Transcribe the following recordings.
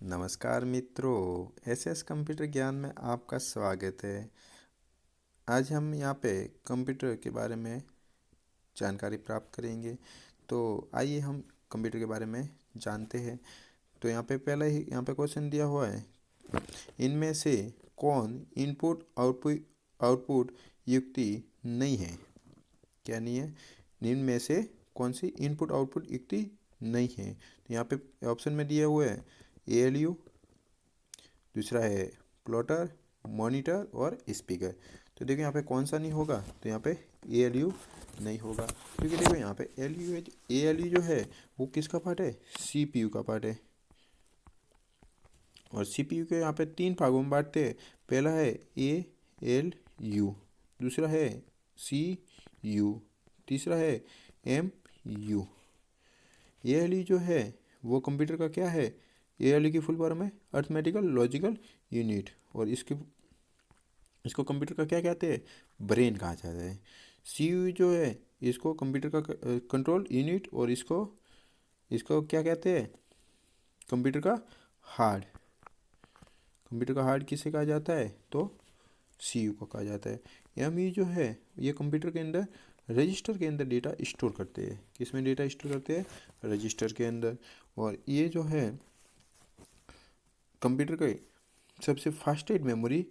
नमस्कार मित्रों, SS computer ज्ञान में आपका स्वागत है। आज हम यहाँ पे कंप्यूटर के बारे में जानकारी प्राप्त करेंगे। तो आइए हम कंप्यूटर के बारे में जानते हैं। तो यहाँ पे क्वेश्चन दिया हुआ है, इनमें से कौन इनपुट आउटपुट आउटपुट युक्ति नहीं है। क्या नहीं है? इनमें से कौन सी इनपुट आउटपुट युक्ति नहीं है। तो यहाँ पे ऑप्शन में दिया हुआ है ALU, दूसरा है प्लॉटर, मॉनिटर और स्पीकर। तो देखो यहाँ पे कौन सा नहीं होगा, तो यहाँ पे ALU नहीं होगा, क्योंकि देखो यहाँ पे ALU जो है वो किसका पार्ट है, CPU का पार्ट है। और CPU के यहाँ पे 3 भागों में बांटते हैं। पहला है ALU, दूसरा है CU, तीसरा है MU। ALU जो है वो कंप्यूटर का क्या है, ALU की फुल फॉर्म है अर्थमेटिकल लॉजिकल यूनिट, और इसको कंप्यूटर का क्या कहते हैं, ब्रेन कहा जाता है। CPU जो है इसको कंप्यूटर का कंट्रोल यूनिट, और इसको क्या कहते हैं, कंप्यूटर का हार्ड। कंप्यूटर का हार्ड किसे कहा जाता है, तो CPU को कहा जाता है। MU जो है ये कंप्यूटर के अंदर रजिस्टर के अंदर डेटा स्टोर करते हैं। किस में डेटा स्टोर करते हैं, रजिस्टर के अंदर। और ये जो है कंप्यूटर के सबसे फास्टेस्ट मेमोरी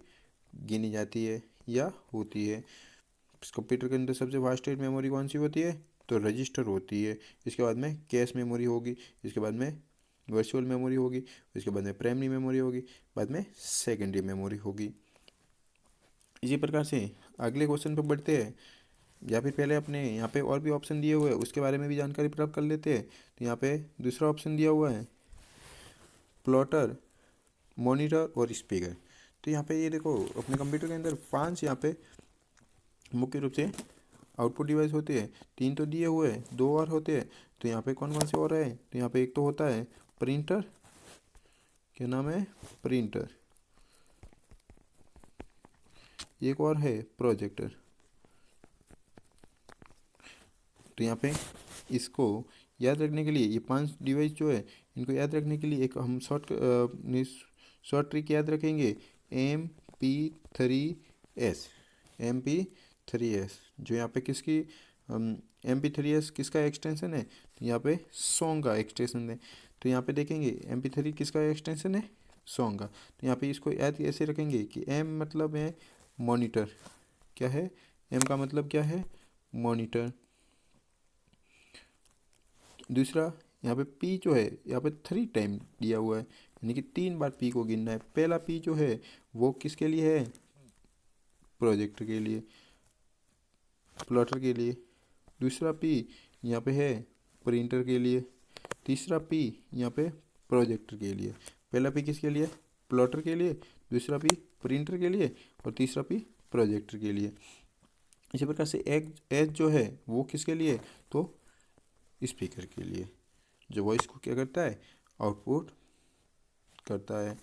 गिनी जाती है या होती है। कंप्यूटर के अंदर सबसे फास्टेस्ट मेमोरी कौन सी होती है, तो रजिस्टर होती है। इसके बाद में कैश मेमोरी होगी, इसके बाद में वर्चुअल मेमोरी होगी, इसके बाद में प्राइमरी मेमोरी होगी, बाद में सेकेंडरी मेमोरी होगी। इसी प्रकार से अगले क्वेश्चन पर बढ़ते हैं, या फिर पहले अपने यहाँ पे और भी ऑप्शन दिए हुए हैं उसके बारे में भी जानकारी प्राप्त कर लेते हैं। तो यहाँ पे दूसरा ऑप्शन दिया हुआ है प्लॉटर, मॉनिटर और स्पीकर। तो यहाँ पे ये देखो अपने कंप्यूटर के अंदर 5 यहाँ पे मुख्य रूप से आउटपुट डिवाइस होते हैं। 3 तो दिए हुए हैं, 2 और होते हैं। तो यहाँ पे कौन कौन से और है, तो यहाँ पे एक तो होता है प्रिंटर, क्या नाम है, प्रिंटर। एक और है प्रोजेक्टर। तो यहाँ पे इसको याद रखने के लिए, ये 5 डिवाइस जो है इनको याद रखने के लिए एक हम शॉर्ट ट्रिक याद रखेंगे, MP3S। MP3S जो यहाँ पे किसकी, MP3S किसका एक्सटेंशन है, तो यहाँ पे सॉन्ग का एक्सटेंशन है। तो यहाँ पे देखेंगे MP3 किसका एक्सटेंशन है, सॉन्ग का। तो यहाँ पे इसको याद ऐसे रखेंगे कि M मतलब है मॉनिटर, क्या है, M का मतलब क्या है, मॉनिटर। दूसरा यहाँ पे P जो है यहाँ पे 3 टाइम दिया हुआ है, यानी कि 3 बार P को गिनना है। पहला P जो है वो किसके लिए है, प्रोजेक्टर के लिए, प्लॉटर के लिए। दूसरा P यहाँ पे है प्रिंटर के लिए। तीसरा P यहाँ पे प्रोजेक्टर के लिए। पहला P किसके लिए, प्लॉटर के लिए, दूसरा P प्रिंटर के लिए, और तीसरा P प्रोजेक्टर के लिए। इसी प्रकार से H जो है वो किसके लिए, तो स्पीकर के लिए, जो वॉइस को क्या करता है, आउटपुट करता है।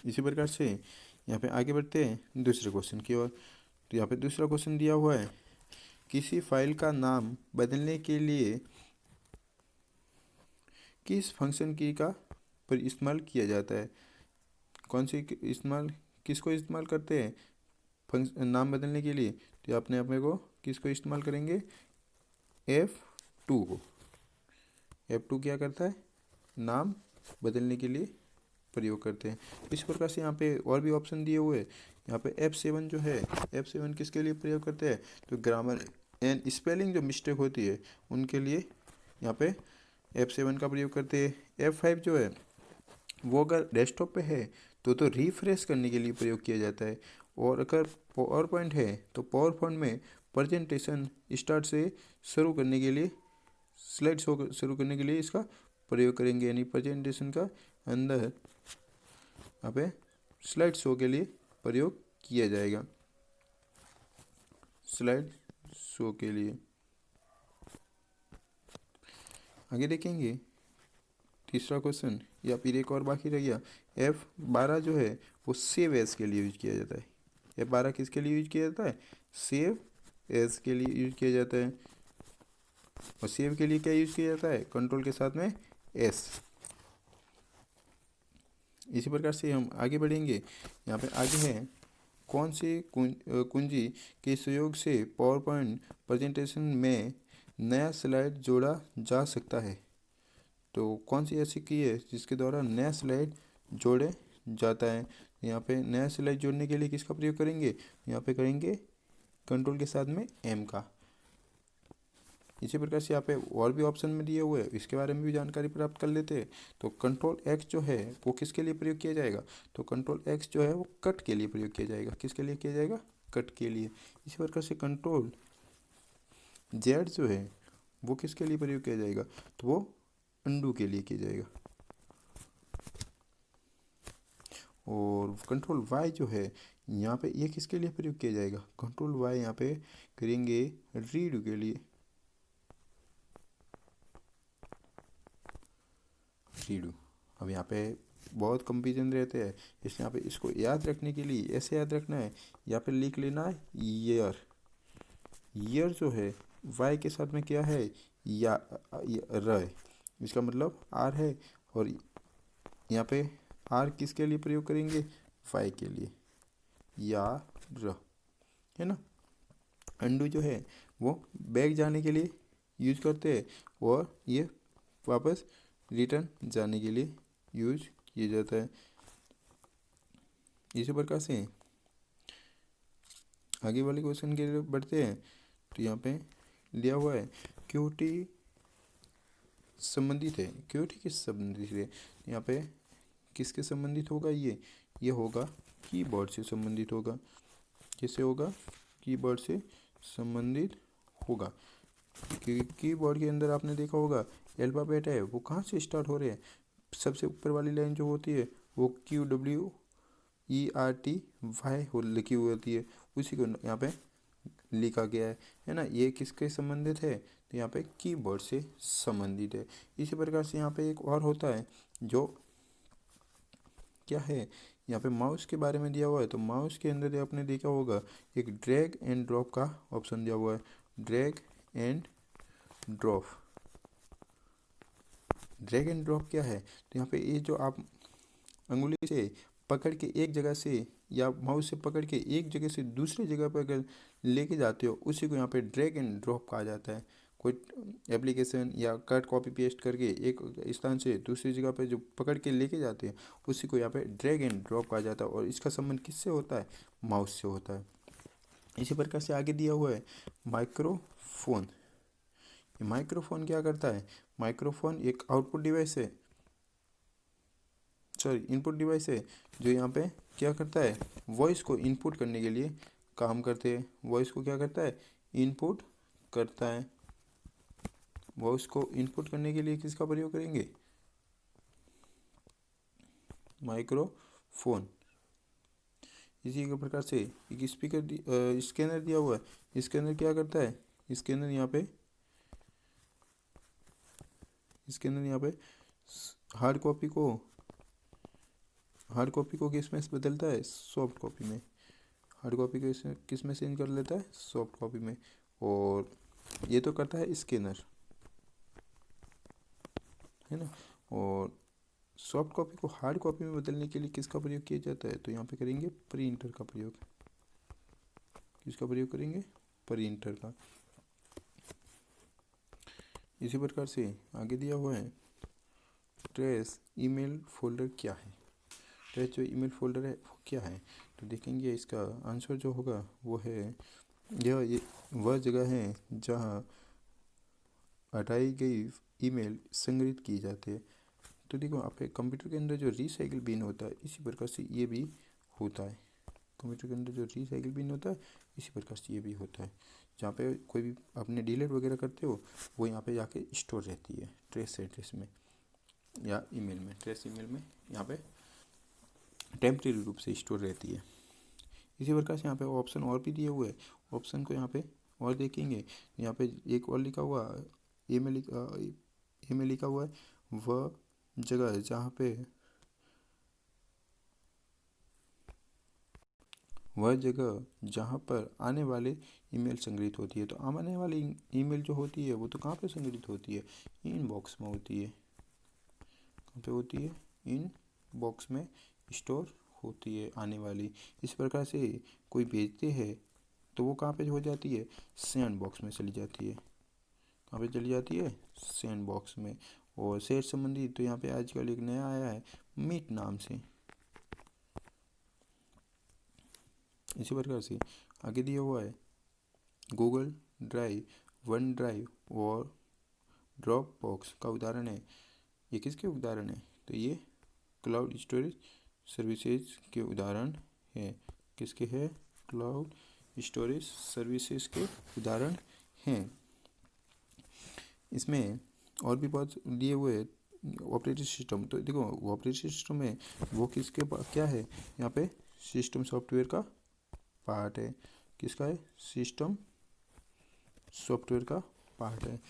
इसी प्रकार से यहाँ पे आगे बढ़ते हैं दूसरे क्वेश्चन की ओर। तो यहाँ पे दूसरा क्वेश्चन दिया हुआ है, किसी फाइल का नाम बदलने के लिए किस फंक्शन की का पर इस्तेमाल किया जाता है। कौन सी इस्तेमाल, किसको इस्तेमाल करते हैं फंक्शन नाम बदलने के लिए, तो अपने को किसको इस्तेमाल करेंगे, F2 को। F2 क्या करता है, नाम बदलने के लिए प्रयोग करते हैं। इस प्रकार से यहाँ पे और भी ऑप्शन दिए हुए हैं। यहाँ पे F7 जो है, F7 किसके लिए प्रयोग करते हैं, तो ग्रामर एंड स्पेलिंग जो मिस्टेक होती है उनके लिए यहाँ पे F7 का प्रयोग करते हैं। F5 जो है वो अगर डेस्कटॉप पे है तो रिफ्रेश करने के लिए प्रयोग किया जाता है। और अगर पावर पॉइंट है तो पावर पॉइंट में प्रेजेंटेशन स्टार्ट से शुरू करने के लिए, स्लाइड शो शुरू करने के लिए इसका प्रयोग करेंगे, यानी प्रेजेंटेशन का अंदर यहाँ पे स्लाइड शो के लिए प्रयोग किया जाएगा, स्लाइड शो के लिए। आगे देखेंगे तीसरा क्वेश्चन, या फिर एक और बाकी रह गया। F12 जो है वो सेव एज के लिए यूज किया जाता है। F12 किसके लिए यूज किया जाता है, सेव एज के लिए यूज किया जाता है। और सेव के लिए क्या यूज किया जाता है, कंट्रोल के साथ में S। इसी प्रकार से हम आगे बढ़ेंगे। यहाँ पे आगे है कौन सी कुंजी के सहयोग से पावर पॉइंट प्रेजेंटेशन में नया स्लाइड जोड़ा जा सकता है। तो कौन सी ऐसी की है जिसके द्वारा नया स्लाइड जोड़े जाता है। यहाँ पे नया स्लाइड जोड़ने के लिए किसका प्रयोग करेंगे, यहाँ पे करेंगे कंट्रोल के साथ में एम का। इसी प्रकार से यहाँ पे और भी ऑप्शन में दिए हुए हैं, इसके बारे में भी जानकारी प्राप्त कर लेते हैं। तो कंट्रोल एक्स जो है वो किसके लिए प्रयोग किया जाएगा, तो कंट्रोल एक्स जो है वो कट के लिए प्रयोग किया जाएगा। किसके लिए किया जाएगा, कट के लिए। इसी प्रकार से कंट्रोल जेड जो है वो किसके लिए प्रयोग किया जाएगा, तो वो अंडू के लिए किया जाएगा। और कंट्रोल वाई जो है यहाँ पे ये किसके लिए प्रयोग किया जाएगा, कंट्रोल वाई यहाँ पे करेंगे रीडू के लिए। रीडू अब यहाँ पे बहुत कंफ्यूजन रहते हैं, इसलिए यहाँ पे इसको याद रखने के लिए ऐसे याद रखना है, यहाँ पे लिख लेना है ईयर। ईयर जो है वाई के साथ में क्या है, या र है, इसका मतलब आर है। और यहाँ पे आर किसके लिए प्रयोग करेंगे, वाई के लिए, या र, है ना। अंडू जो है वो बैक जाने के लिए यूज करते हैं, और ये वापस रिटर्न जाने के लिए यूज किया जाता है। इसी प्रकार से आगे वाले क्वेश्चन के लिए बढ़ते हैं। तो यहाँ पे दिया हुआ है क्यूटी संबंधित है, क्यूटी किस संबंधित है, यहाँ पे किसके संबंधित होगा, ये होगा कीबोर्ड से संबंधित होगा। किससे होगा, कीबोर्ड से संबंधित होगा। क्योंकि कीबोर्ड के अंदर आपने देखा होगा अल्फ़ाबेट है वो कहाँ से स्टार्ट हो रहे हैं, सबसे ऊपर वाली लाइन जो होती है वो QWERTY हो लिखी हुई होती है, उसी को यहाँ पे लिखा गया है ना। ये किसके संबंधित है, तो यहाँ पे कीबोर्ड से संबंधित है। इसी प्रकार से यहाँ पे एक और होता है जो क्या है, यहाँ पे माउस के बारे में दिया हुआ है। तो माउस के अंदर आपने देखा होगा एक ड्रैग एंड ड्रॉप का ऑप्शन दिया हुआ है, drag and drop. Drag and drop क्या है, तो यहाँ पे ये जो आप अंगुली से पकड़ के एक जगह से या माउस से पकड़ के एक जगह से दूसरी जगह पर अगर लेके जाते हो उसी को यहाँ पे ड्रैग एंड ड्रॉप कहा जाता है। कोई एप्लीकेशन या कट कॉपी पेस्ट करके एक स्थान से दूसरी जगह पे जो पकड़ के लेके जाते हैं उसी को यहाँ पे ड्रैग एंड ड्रॉप कहा जाता है, और इसका संबंध किससे होता है, माउस से होता है। इसी प्रकार से आगे दिया हुआ है माइक्रोफोन। माइक्रोफोन क्या करता है, माइक्रोफोन एक आउटपुट डिवाइस है, सॉरी इनपुट डिवाइस है, जो यहाँ पे क्या करता है, वॉइस को इनपुट करने के लिए काम करते हैं। वॉइस को क्या करता है, इनपुट करता है। वॉइस को इनपुट करने के लिए किसका प्रयोग करेंगे, माइक्रोफोन। इसी के प्रकार से एक स्पीकर स्कैनर दिया हुआ है। स्कैनर क्या करता है, स्कैनर यहाँ पे हार्ड कॉपी को किस में बदलता है, सॉफ्ट कॉपी में। हार्ड कॉपी को किस में चेंज कर लेता है, सॉफ्ट कॉपी में। और ये तो करता है स्कैनर, है ना। और सॉफ्ट कॉपी को हार्ड कॉपी में बदलने के लिए किसका प्रयोग किया जाता है, तो यहाँ पे करेंगे प्रिंटर का प्रयोग। किसका प्रयोग करेंगे, प्रिंटर का। इसी प्रकार से आगे दिया हुआ है ट्रेस ईमेल फोल्डर क्या है। ट्रेस जो ईमेल फोल्डर है वो क्या है, तो देखेंगे इसका आंसर जो होगा वो है यह वह जगह है जहाँ हटाई गई ईमेल संग्रहित की जाती है। तो देखो आपके कंप्यूटर के अंदर जो रिसाइकिल बिन होता है इसी प्रकार से ये भी होता है। कंप्यूटर के अंदर जो रिसाइकिल बिन होता है इसी प्रकार से ये भी होता है, जहाँ पे कोई भी आपने डिलीट वगैरह करते हो वो यहाँ पे जाके स्टोर रहती है ट्रेस एड्रेस में या ईमेल में। ट्रेस ईमेल में यहाँ पे टेम्परेरी रूप से स्टोर रहती है। इसी प्रकार से यहाँ पे ऑप्शन और भी दिए हुए हैं, ऑप्शन को यहाँ पे और देखेंगे। यहाँ पे एक और लिखा हुआ ए में लिखा हुआ है वह जगह जहाँ पर आने वाले ईमेल संग्रहित होती है। तो आने वाली ईमेल जो होती है वो तो कहाँ पे संग्रहित होती है, इन बॉक्स में होती है। कहाँ पे होती है, इन बॉक्स में स्टोर होती है आने वाली। इस प्रकार से कोई भेजते हैं तो वो कहाँ पे हो जाती है, सैंड बॉक्स में चली जाती है। कहाँ पे चली जाती है, सैंड बॉक्स में। और सेहत संबंधी तो यहाँ पे आजकल एक नया आया है, मीट नाम से। इसी प्रकार से आगे दिया हुआ है गूगल ड्राइव, वन ड्राइव और ड्रॉप बॉक्स का उदाहरण है। ये किसके उदाहरण है, तो ये क्लाउड स्टोरेज सर्विसेज के उदाहरण हैं। किसके हैं, क्लाउड स्टोरेज सर्विसेज के उदाहरण हैं। इसमें और भी बहुत दिए हुए ऑपरेटिंग सिस्टम। तो देखो ऑपरेटिंग सिस्टम में वो किसके क्या है, यहाँ पे सिस्टम सॉफ्टवेयर का पार्ट है। किसका है, सिस्टम सॉफ्टवेयर का पार्ट है,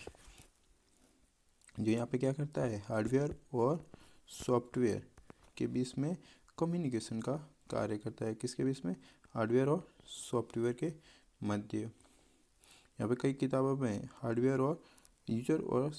जो यहाँ पे क्या करता है, हार्डवेयर और सॉफ्टवेयर के बीच में कम्युनिकेशन का कार्य करता है। किसके बीच में, हार्डवेयर और सॉफ्टवेयर के मध्य। यहाँ पे कई किताबों में हार्डवेयर और यूजर और